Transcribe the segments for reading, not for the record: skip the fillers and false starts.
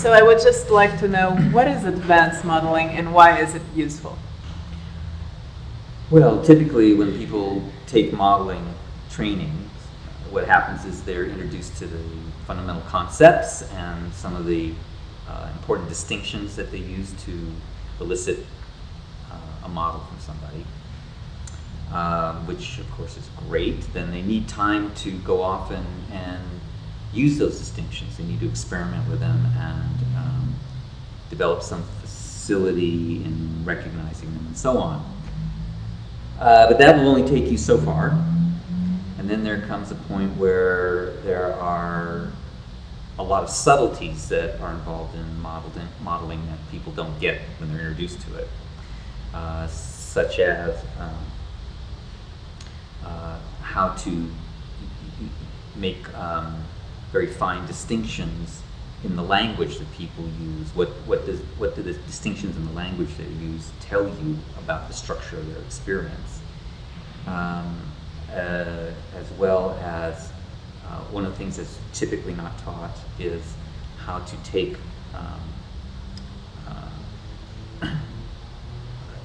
So I would just like to know, what is advanced modeling and why is it useful? Well, typically when people take modeling training, what happens is they're introduced to the fundamental concepts and some of the important distinctions that they use to elicit a model from somebody, which of course is great. Then they need time to go off and use those distinctions. They need to experiment with them and develop some facility in recognizing them and so on. But that will only take you so far. And then there comes a point where there are a lot of subtleties that are involved in modeling that people don't get when they're introduced to it, such as how to make very fine distinctions in the language that people use. What do the distinctions in the language they use tell you about the structure of their experience? As well as one of the things that's typically not taught is how to take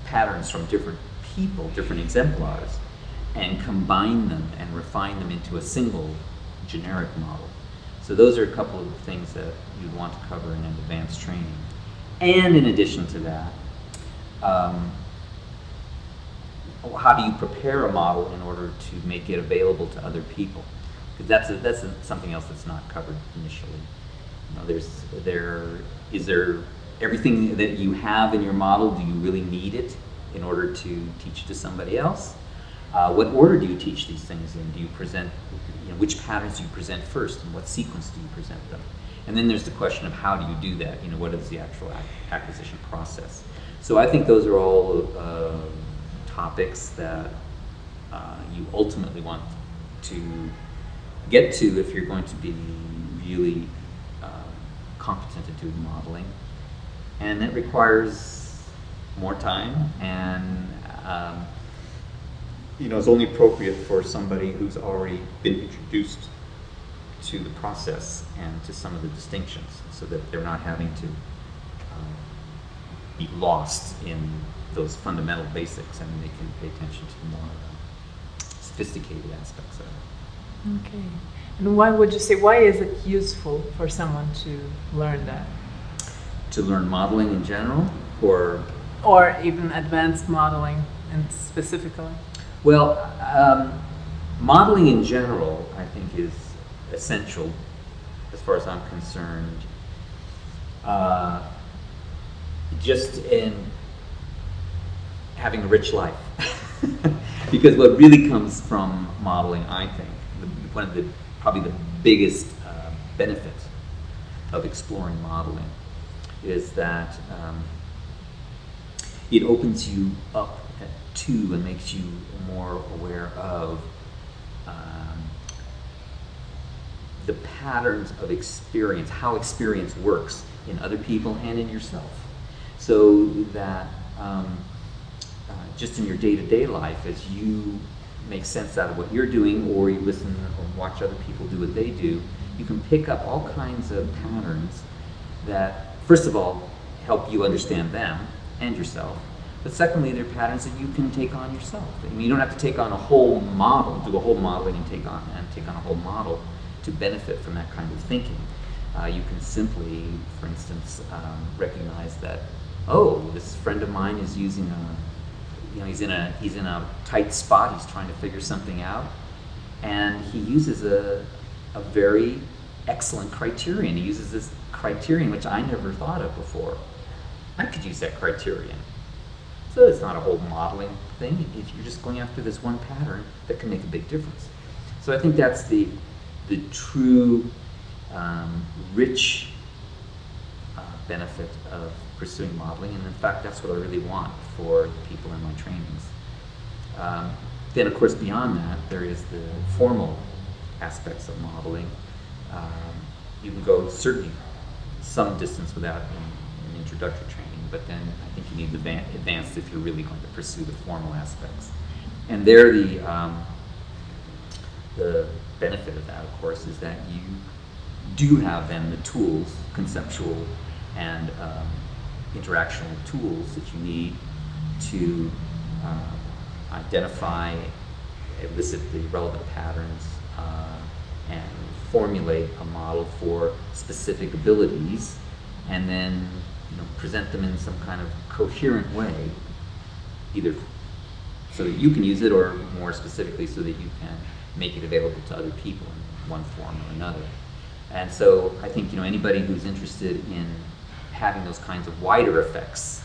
patterns from different people, different exemplars, and combine them and refine them into a single generic model. So those are a couple of things that you'd want to cover in advanced training. And in addition to that, how do you prepare a model in order to make it available to other people? Because that's something else that's not covered initially. You know, is there everything that you have in your model? Do you really need it in order to teach it to somebody else? What order do you teach these things in? Do you present, which patterns do you present first, and what sequence do you present them? And then there's the question of how do you do that? What is the actual acquisition process? So I think those are all topics that you ultimately want to get to if you're going to be really competent at doing modeling. And it requires more time, and it's only appropriate for somebody who's already been introduced to the process and to some of the distinctions, so that they're not having to be lost in those fundamental basics, and they can pay attention to the more sophisticated aspects of it. Okay. And why is it useful for someone to learn that? To learn modeling in general, or even advanced modeling and specifically? Well, modeling in general, I think, is essential as far as I'm concerned. Just in having a rich life. Because what really comes from modeling, I think, one of probably the biggest benefits of exploring modeling is that it opens you up to and makes you more aware of the patterns of experience, how experience works in other people and in yourself. So that just in your day-to-day life, as you make sense out of what you're doing, or you listen or watch other people do what they do, you can pick up all kinds of patterns that, first of all, help you understand them and yourself. But secondly, they're patterns that you can take on yourself. I mean, you don't have to take on a whole model, do a whole modeling and take on a whole model to benefit from that kind of thinking. You can simply, for instance, recognize that, this friend of mine is using he's in a tight spot. He's trying to figure something out, and he uses a very excellent criterion. He uses this criterion which I never thought of before. I could use that criterion. So it's not a whole modeling thing. You're just going after this one pattern that can make a big difference. So I think that's the true rich benefit of pursuing modeling, and in fact that's what I really want for the people in my trainings. Then of course beyond that there is the formal aspects of modeling. You can go certainly some distance without an introductory training, but then I think you need advanced if you're really going to pursue the formal aspects. And there the benefit of that, of course, is that you do have then the tools, conceptual and interactional tools that you need to identify, elicit the relevant patterns, and formulate a model for specific abilities, and then present them in some kind of coherent way, either so that you can use it, or more specifically so that you can make it available to other people in one form or another. And so I think anybody who's interested in having those kinds of wider effects,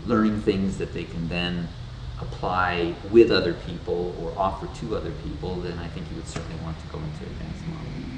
learning things that they can then apply with other people or offer to other people, then I think you would certainly want to go into advanced modeling.